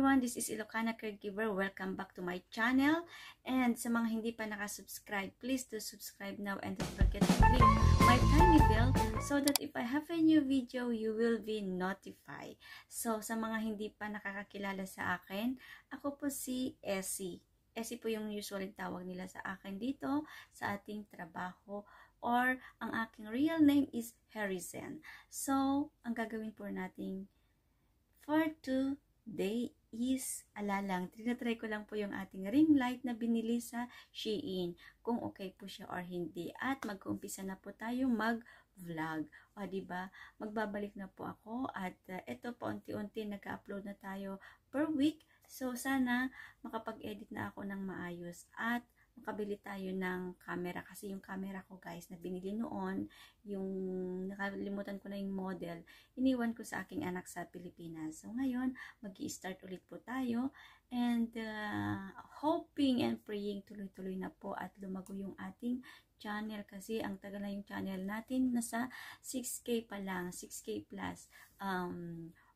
Everyone, this is Ilocana Caregiver. Welcome back to my channel. And sa mga hindi pa nakasubscribe, please do subscribe now and don't forget to click my tiny bell so that if I have a new video, you will be notified. So, sa mga hindi pa nakakakilala sa akin, ako po si Essie. Essie po yung usual tawag nila sa akin dito sa ating trabaho, or ang aking real name is Harrison. So, ang gagawin po natin for today is alalang. Tinatry ko lang po yung ating ring light na binili sa Shein. Kung okay po siya or hindi. At mag-uumpisa na po tayo mag-vlog. O diba? Magbabalik na po ako. At ito po, unti-unti nag-upload na tayo per week. So, sana makapag-edit na ako ng maayos. At makabili tayo ng camera. Kasi yung camera ko guys na binili noon, yung nakalimutan ko na yung model, iniwan ko sa aking anak sa Pilipinas. So ngayon, mag-i-start ulit po tayo. And hoping and praying tuloy-tuloy na po at lumago yung ating channel. Kasi ang tagal na yung channel natin. Nasa 6K pa lang. 6K plus.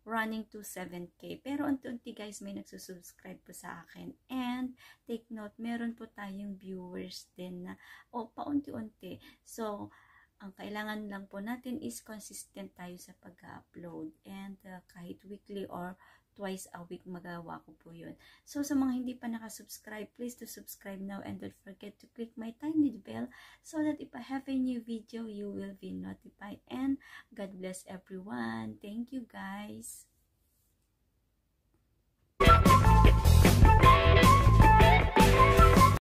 Running to 7K. Pero unti-unti guys, may nagsusubscribe po sa akin. And take note, meron po tayong viewers din na paunti-unti. So, ang kailangan lang po natin is consistent tayo sa pag-upload. And kahit weekly or twice a week magawa ko po yun. So, sa mga hindi pa nakasubscribe, please to subscribe now and don't forget to click my tiny bell so that if I have a new video, you will be notified. And God bless everyone. Thank you guys.